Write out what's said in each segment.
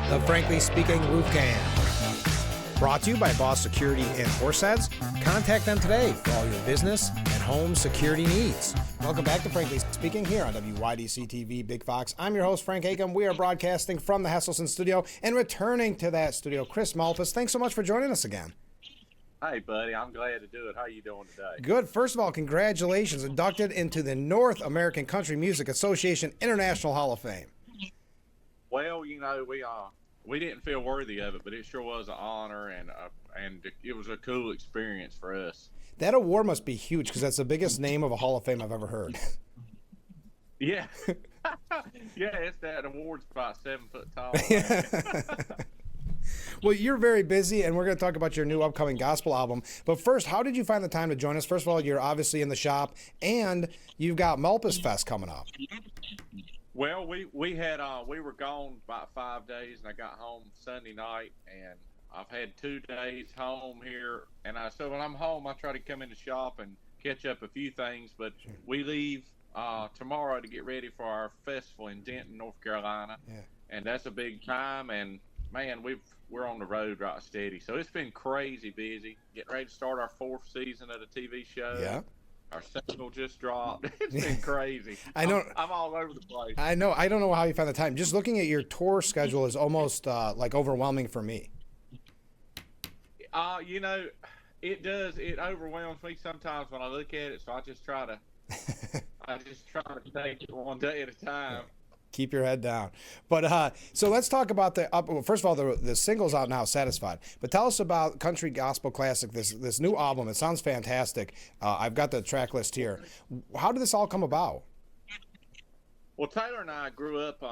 The Frankly Speaking Roof Cam. Brought to you by Boss Security in Horseheads. Contact them today for all your business and home security needs. Welcome back to Frankly Speaking here on WYDC TV Big Fox. I'm your host, Frank Acomb. We are broadcasting from the Hesselson studio and returning to that studio, Chris Malpass. Thanks so much for joining us again. Hey, buddy. I'm glad to do it. How are you doing today? Good. First of all, congratulations. Inducted into the North American Country Music Association International Hall of Fame. Well, you know, we didn't feel worthy of it, but it sure was an honor, and it was a cool experience for us. That award must be huge because that's the biggest name of a Hall of Fame I've ever heard. Yeah. Yeah, it's that award's about 7 foot tall. Well, you're very busy, and we're going to talk about your new upcoming gospel album. But first, how did you find the time to join us? First of all, you're obviously in the shop, and you've got Malpass Fest coming up. Well, we were gone about 5 days, and I got home Sunday night, and I've had 2 days home here. And so when I'm home, I try to come in the shop and catch up a few things. But we leave tomorrow to get ready for our festival in Denton, North Carolina, and that's a big time. And man, we're on the road right steady. So it's been crazy busy. Getting ready to start our 4th season of the TV show. Yeah. Our single just dropped. It's been crazy. I know. I'm all over the place. I know. I don't know how you find the time. Just looking at your tour schedule is almost like overwhelming for me. You know, it does. It overwhelms me sometimes when I look at it. So I just try to take it one day at a time. Keep your head down. But so let's talk about first of all, the single's out now, Satisfied. But tell us about Country Gospel Classic, this new album. It sounds fantastic. I've got the track list here. How did this all come about? Well, Taylor and I grew up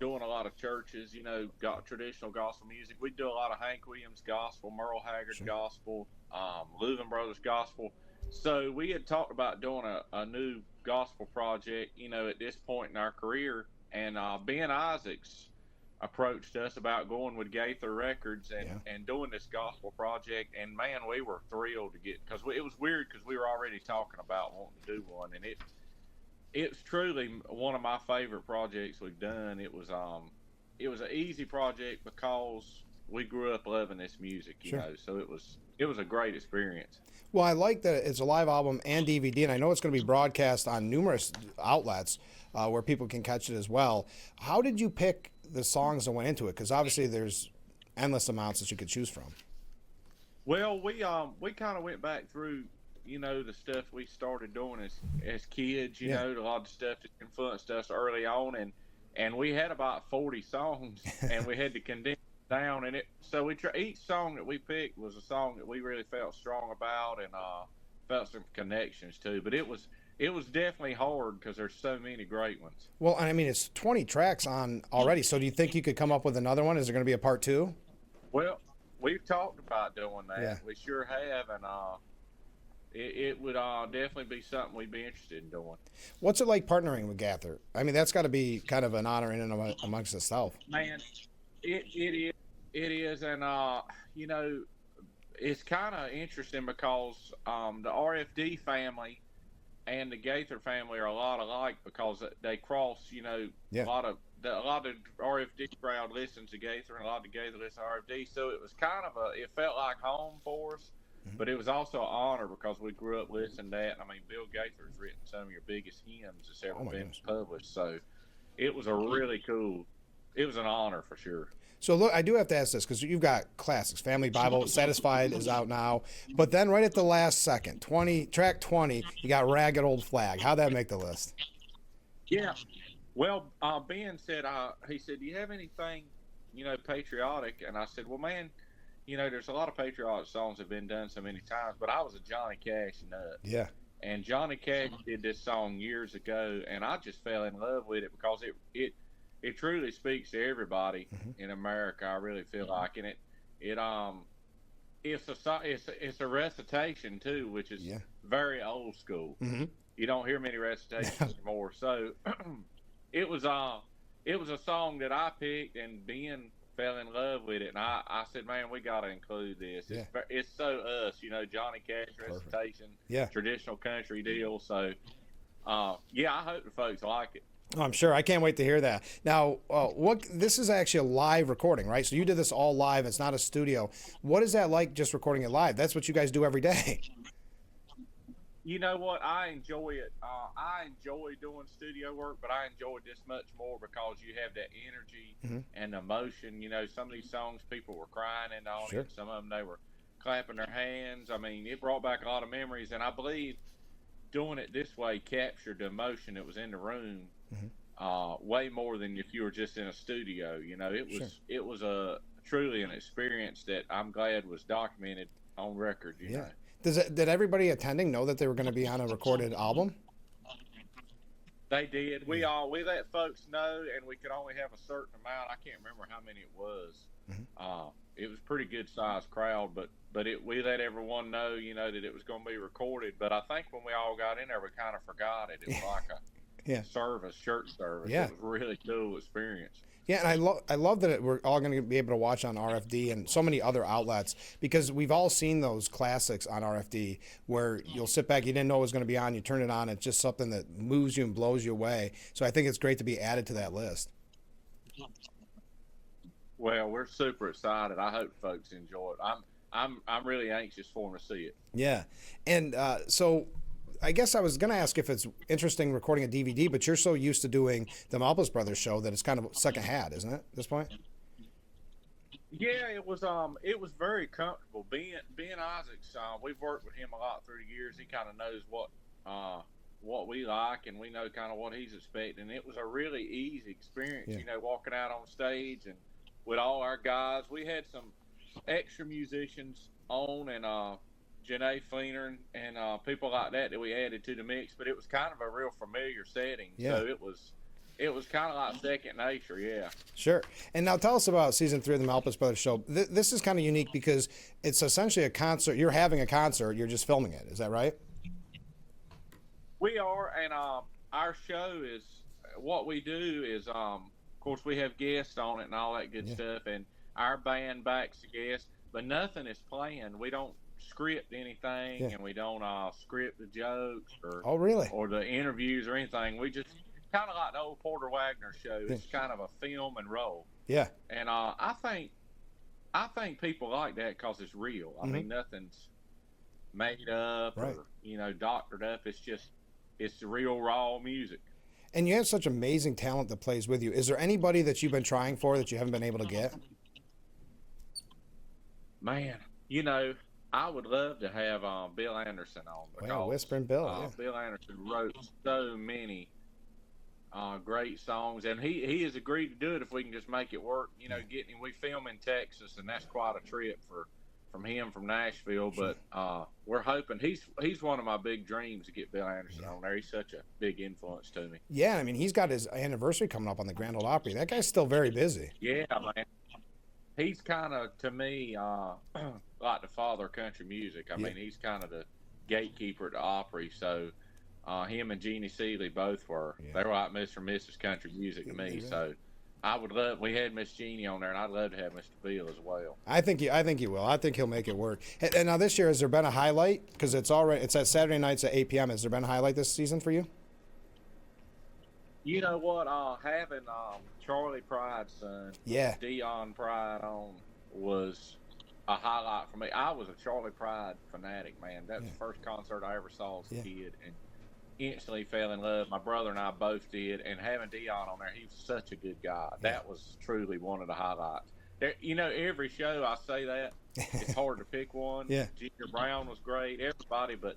doing a lot of churches, you know, got traditional gospel music. We do a lot of Hank Williams gospel, Merle Haggard gospel, Louvin Brothers gospel. So we had talked about doing a new gospel project, you know, at this point in our career. And Ben Isaacs approached us about going with Gaither Records and doing this gospel project. And, man, we were thrilled to get – because it was weird because we were already talking about wanting to do one. And it's truly one of my favorite projects we've done. It was an easy project because we grew up loving this music, you know, so it was a great experience. Well, I like that it's a live album and DVD, and I know it's going to be broadcast on numerous outlets where people can catch it as well. How did you pick the songs that went into it? Because obviously there's endless amounts that you could choose from. Well, we kind of went back through, you know, the stuff we started doing as kids, you know, a lot of stuff that influenced us early on, and we had about 40 songs, and we had to condense down, and each song that we picked was a song that we really felt strong about and felt some connections to. But it was definitely hard because there's so many great ones. Well, I mean, it's 20 tracks on already. So do you think you could come up with another one? Is there going to be a part 2? Well, we've talked about doing that. Yeah. We sure have, and it would definitely be something we'd be interested in doing. What's it like partnering with Gaither? I mean, that's got to be kind of an honor in and amongst itself. Man, it is, and you know, it's kind of interesting because the RFD family and the Gaither family are a lot alike because they cross. You know, a lot of RFD crowd listens to Gaither, and a lot of the Gaither listen to RFD. So it was kind of it felt like home for us, but it was also an honor because we grew up listening to that. I mean, Bill Gaither's written some of your biggest hymns that's ever been published. So it was it was an honor for sure. So look, I do have to ask this because you've got classics. Family Bible, Satisfied is out now. But then right at the last second, track 20, you got Ragged Old Flag. How'd that make the list? Yeah. Well, Ben said, he said, do you have anything, you know, patriotic? And I said, well, man, you know, there's a lot of patriotic songs that have been done so many times, but I was a Johnny Cash nut. Yeah. And Johnny Cash did this song years ago, and I just fell in love with it because it truly speaks to everybody in America. I really feel like, and it's a recitation too, which is very old school. You don't hear many recitations anymore. So it was a song that I picked, and Ben fell in love with it, and I said, man, we got to include this. It's so us, you know, Johnny Cash recitation, traditional country deal. So I hope the folks like it. Oh, I'm sure. I can't wait to hear that. Now, what this is actually a live recording, right? So you did this all live. It's not a studio. What is that like, just recording it live? That's what you guys do every day. You know what? I enjoy it. I enjoy doing studio work, but I enjoy this much more because you have that energy Hmm. and emotion. You know, some of these songs people were crying in on Sure. it. Some of them they were clapping their hands. I mean, it brought back a lot of memories, and I believe doing it this way captured the emotion that was in the room Hmm. way more than if you were just in a studio. You know, Sure. it was a truly an experience that I'm glad was documented on record. You Yeah. know. Did everybody attending know that they were going to be on a recorded album? They did. Yeah. We let folks know, and we could only have a certain amount. I can't remember how many it was. Hmm. It was a pretty good sized crowd, but we let everyone know, you know, that it was going to be recorded. But I think when we all got in there, we kind of forgot it. It was like Yeah. a service, church service. Yeah. It was a really cool experience. Yeah, and I love that we're all going to be able to watch on RFD and so many other outlets because we've all seen those classics on RFD where you'll sit back, you didn't know it was going to be on, you turn it on, it's just something that moves you and blows you away. So I think it's great to be added to that list. Well, we're super excited. I hope folks enjoy it. I'm really anxious for them to see it. Yeah, and so I guess I was going to ask if it's interesting recording a DVD, but you're so used to doing the Malpass Brothers show that it's kind of second hat, isn't it? At this point. Yeah, it was very comfortable. Ben Isaacs, we've worked with him a lot through the years. He kind of knows what we like, and we know kind of what he's expecting. It was a really easy experience, Yeah. you know, walking out on stage and with all our guys. We had some extra musicians on, and Janae Fleener and people like that we added to the mix, but it was kind of a real familiar setting. Yeah. So it was kind of like second nature, yeah. Sure. And now tell us about season 3 of the Malpass Brothers show. This is kind of unique because it's essentially a concert. You're having a concert. You're just filming it. Is that right? We are, and our show is what we do is, of course, we have guests on it and all that good Yeah. stuff, and our band backs the guests, but nothing is planned. We don't script anything, Yeah. and we don't script the jokes Oh, really? or the interviews or anything. We just kind of like the old Porter Wagner show. It's kind of a film and roll, Yeah. and I think people like that because it's real. I mean, nothing's made up Right. or doctored up. It's the real raw music. And you have such amazing talent that plays with you. Is there anybody that you've been trying for that you haven't been able to get? Man, I would love to have Bill Anderson on because Well, Whispering Bill. Yeah. Bill Anderson wrote so many great songs, and he has agreed to do it if we can just make it work. Getting him. We film in Texas, and that's quite a trip from him from Nashville. But we're hoping he's one of my big dreams to get Bill Anderson on there. He's such a big influence to me. Yeah, I mean, he's got his anniversary coming up on the Grand Ole Opry. That guy's still very busy. Yeah, man. He's kind of, to me, like the father of country music. I mean, he's kind of the gatekeeper at the Opry. So him and Jeannie Seeley both were. Yeah. They were like Mr. and Mrs. Country Music to me. So I would love. We had Miss Jeannie on there, and I'd love to have Mr. Bill as well. I think he will. I think he'll make it work. And now this year, has there been a highlight? Because it's at Saturday nights at 8 p.m. Has there been a highlight this season for you? You know what? Having Charlie Pride's son, Yeah. Dion Pride on was a highlight for me. I was a Charlie Pride fanatic, man. That's the first concert I ever saw as a kid, and instantly fell in love. My brother and I both did, and having Dion on there, he was such a good guy. That was truly one of the highlights. There, every show I say that, it's hard to pick one. Yeah. Junior Brown was great, everybody, but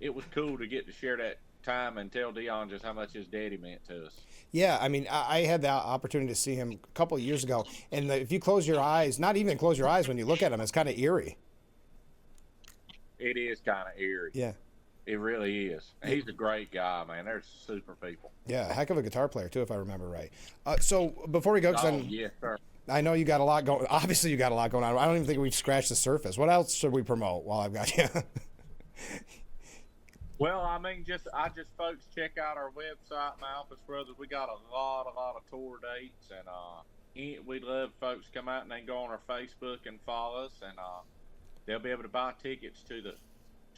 it was cool to get to share that time and tell Dion just how much his daddy meant to us. Yeah, I mean, I had the opportunity to see him a couple of years ago, and if you close your eyes, not even close your eyes when you look at him, it's kind of eerie. It is kind of eerie. Yeah. It really is. He's a great guy, man. They're super people. Yeah, a heck of a guitar player, too, if I remember right. So before we go, because yes, sir. I know you got a lot going. Obviously, you got a lot going on. I don't even think we've scratched the surface. What else should we promote while I've got you? Well, I mean, folks check out our website, Malpass Brothers. We got a lot of tour dates, and we'd love folks to come out and they can go on our Facebook and follow us, and they'll be able to buy tickets to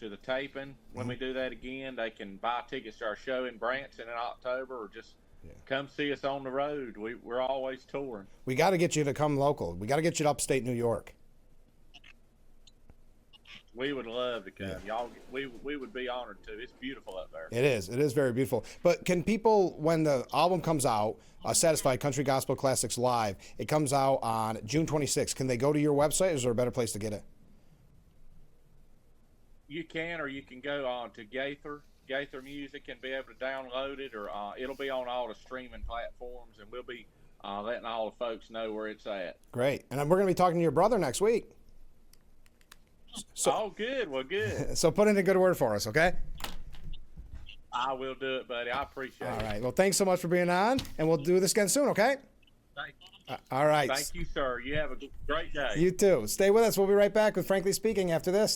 the taping. When we do that again, they can buy tickets to our show in Branson in October, or just come see us on the road. We're always touring. We got to get you to come local. We got to get you to upstate New York. We would love to come. Y'all, we would be honored to. It's beautiful up there. It is. It is very beautiful. But can people, when the album comes out, Satisfied Country Gospel Classics Live, it comes out on June 26th. Can they go to your website, or is there a better place to get it? You can, or you can go on to Gaither Music and be able to download it, or it'll be on all the streaming platforms, and we'll be letting all the folks know where it's at. Great. And we're going to be talking to your brother next week. Oh, good. Well, good. So put in a good word for us, okay? I will do it, buddy. I appreciate it. All right. Well, thanks so much for being on, and we'll do this again soon, okay? Thank you. All right. Thank you, sir. You have a great day. You too. Stay with us. We'll be right back with Frankly Speaking after this.